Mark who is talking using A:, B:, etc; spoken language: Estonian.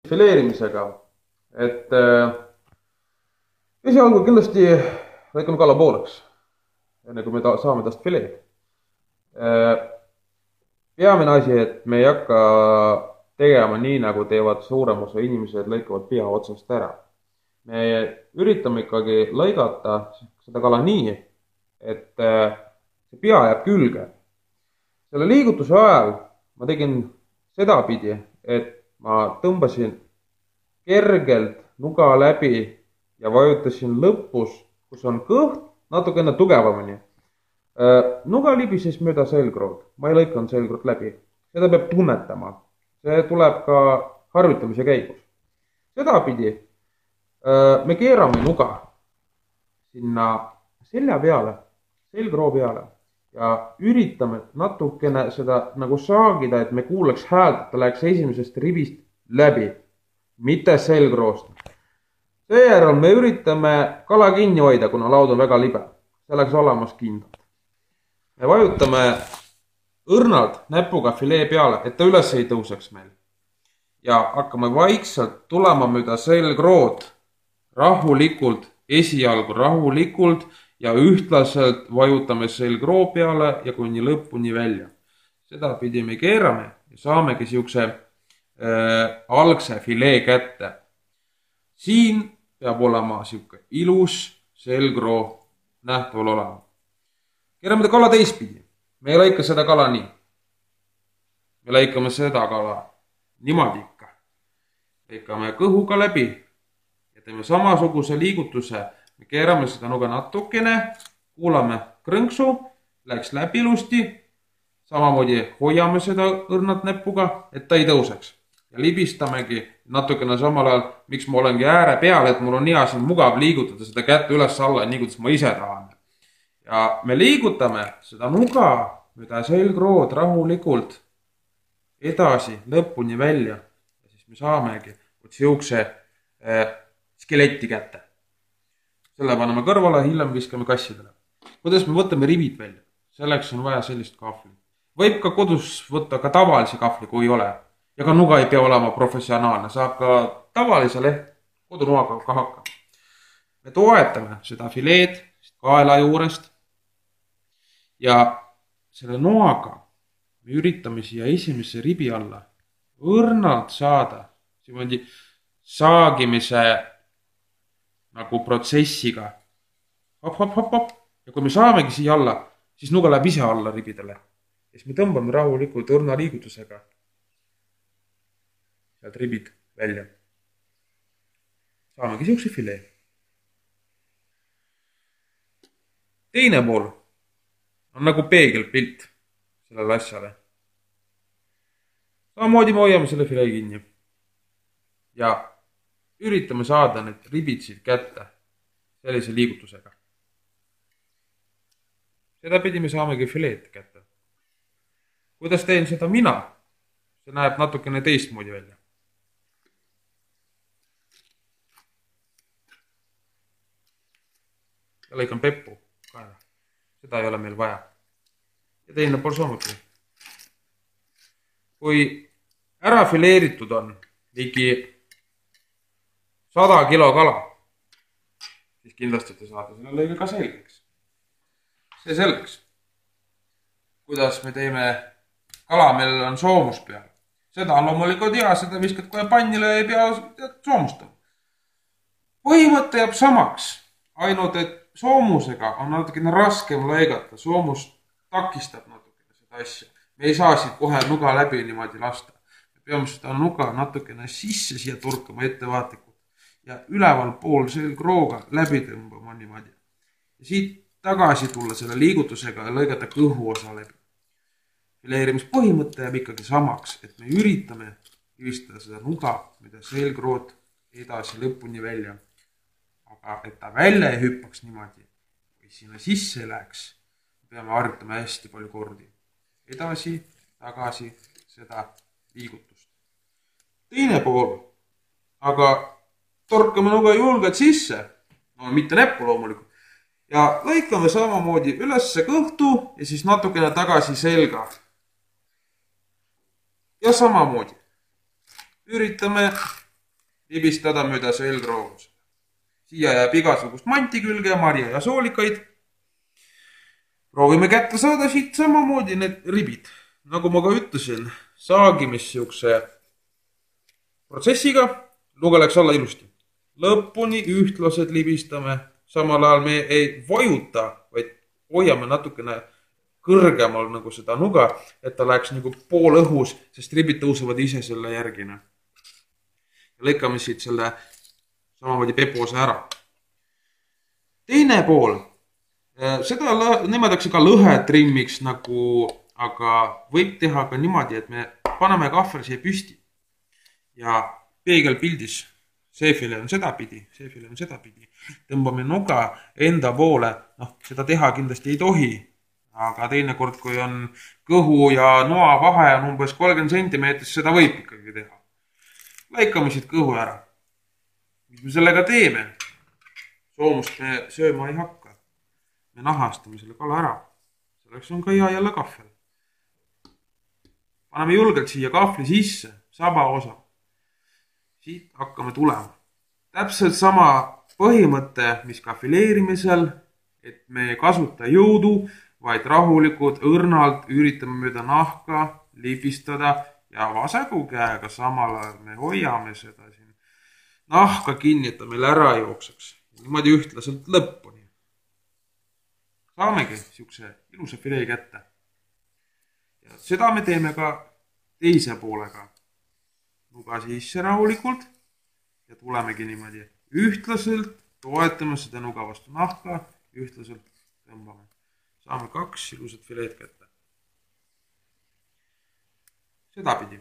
A: Fileerimisega, et esialgu kindlasti lõikame kala pooleks, enne kui me saame tast fileed. Peamine asi, et me ei hakka tegema nii, nagu teevad suurem osa inimesed, lõikavad pea otsast ära. Me üritame ikkagi lõigata seda kala nii, et see pea jääb külge. Selle liigutuse ajal ma tegin sedapidi, et ma tõmbasin kergelt nuga läbi ja vajutasin lõpus, kus on kõht, natukene tugevamini. Nuga libises mööda selgrood. Ma ei lõikanud selgrood läbi. Seda peab tunnetama. See tuleb ka harjutamise käigus. Sedapidi me keerame nuga sinna selja peale, selgroo peale ja üritame natukene seda nagu saagida, et me kuuleks häält, et ta läheks esimesest ribist läbi, mitte selgroost. Seejärel me üritame kala kinni hoida, kuna laud on väga libe. Selleks olemas kindlad. Me vajutame õrnalt näpuga filee peale, et ta üles ei tõuseks meil. Ja hakkame vaikselt tulema mööda selgrood rahulikult, esialgu rahulikult ja ühtlaselt vajutame selgroo peale ja kuni lõpuni välja. Seda pidi me keerame ja saamegi siukse algse filee kätte. Siin peab olema siuke ilus selgroo nähtaval olema. Keerame kala teistpidi. Me ei lõika seda kala nii. Me lõikame seda kala niimoodi ikka. Lõikame kõhuga läbi ja teeme samasuguse liigutuse. Me keerame seda nuga natukene, kuulame krõnksu, läks läbi ilusti. Samamoodi hoiame seda õrnalt näpuga, et ta ei tõuseks. Ja libistamegi natukene samal ajal, miks ma olengi ääre peal, et mul on hea siin mugav liigutada seda kätte üles alla, nii kuidas ma ise tahan. Ja me liigutame seda nuga mööda selgrood rahulikult edasi lõpuni välja. Ja siis me saamegi siukse skeletti kätte. Selle paneme kõrvale, hiljem viskame kassidele. Kuidas me võtame ribid välja? Selleks on vaja sellist kahvli. Võib ka kodus võtta ka tavalisi kahvli, kui ei ole. Ja ka nuga ei pea olema professionaalne. Saab ka tavalise kodunuaga ka hakkama. Me toetame seda fileed kaela juurest. Ja selle noaga me üritame siia esimesse ribi alla õrnalt saada saagimise nagu protsessiga. Hop, hop, hop, hop. Ja kui me saamegi siia alla, siis nuga läheb ise alla ribidele. Ja siis me tõmbame rahulikult õrna liigutusega sealt ribid välja. Saamegi siukse filee. Teine pool on nagu peegelpilt sellele asjale. Samamoodi me hoiame selle filee kinni. Ja üritame saada need ribid siit kätte sellise liigutusega. Seda pidi me saamegi fileed kätte. Kuidas teen seda mina? See näeb natukene teistmoodi välja. Ja lõikan peppu kaela. Seda ei ole meil vaja. Ja teine pool samuti. Kui ära fileeritud on ligi 100 kilo kala, siis kindlasti te saate selle lõige ka selgeks. See selleks. Kuidas me teeme kala, meil on soomus peal. Seda on loomulikult hea, seda viskad kohe pannile ja ei pea soomustama. Põhimõte jääb samaks, ainult et soomusega on natukene raskem lõigata. Soomus takistab natukene seda asja. Me ei saa siit kohe nuga läbi niimoodi lasta. Me peame seda nuga natukene sisse siia turkama ettevaatlikult ja üleval pool selgrooga läbi tõmbama niimoodi. Ja siit tagasi tulla selle liigutusega ja lõigata kõhu osa läbi. Fileerimispõhimõte jääb ikkagi samaks, et me üritame ühistada seda nuga, mida selgrood edasi lõpuni välja. Aga et ta välja ei hüppaks niimoodi või sinna sisse läheks, peame harjutama hästi palju kordi. Edasi, tagasi seda liigutust. Teine pool, aga torkame nuga julgelt sisse, no mitte näppu loomulikult, ja lõikame samamoodi ülesse kõhtu ja siis natukene tagasi selga. Ja samamoodi üritame libistada mööda selgroogu. Siia jääb igasugust manti külge ja marja ja soolikaid. Proovime kätte saada siit samamoodi need ribid. Nagu ma ka ütlesin, saagimissjukse protsessiga luga läks alla ilusti. Lõpuni ühtlased libistame, samal ajal me ei vajuta, vaid hoiame natukene kõrgemal nagu seda nuga, et ta läheks nagu pool õhus, sest ribid tõusevad ise selle järgina. Ja lõikame siit selle samamoodi pepose ära. Teine pool, seda nimetatakse ka lõhetrimmiks nagu, aga võib teha ka niimoodi, et me paneme kahvel siia püsti ja peegelpildis seefile on sedapidi, tõmbame nuga enda poole, seda teha kindlasti ei tohi, aga teinekord, kui on kõhu ja noa vahe on umbes 30 cm, seda võib ikkagi teha. Lõikame siit kõhu ära. Mis me sellega teeme? Soomust me sööma ei hakka. Me nahastame selle kala ära. Selleks on ka hea jälle kahvel. Paneme julgelt siia kahvli sisse, saba osa. Siit hakkame tulema. Täpselt sama põhimõte, mis ka fileerimisel, et me ei kasuta jõudu, vaid rahulikud õrnalt üritame mööda nahka libistada ja vasagu käega samal ajal me hoiame seda siin. Nahka kinni, et ta meil ära jookseks. Niimoodi ühtlaselt lõppuni. Saamegi siukse ilusa filee kätte. Ja seda me teeme ka teise poolega. Nuga sisse rahulikult ja tulemegi niimoodi ühtlaselt, toetame seda nuga vastu nahka, ühtlaselt tõmbame. Saame 2 ilusat fileed kätte. Sedapidi.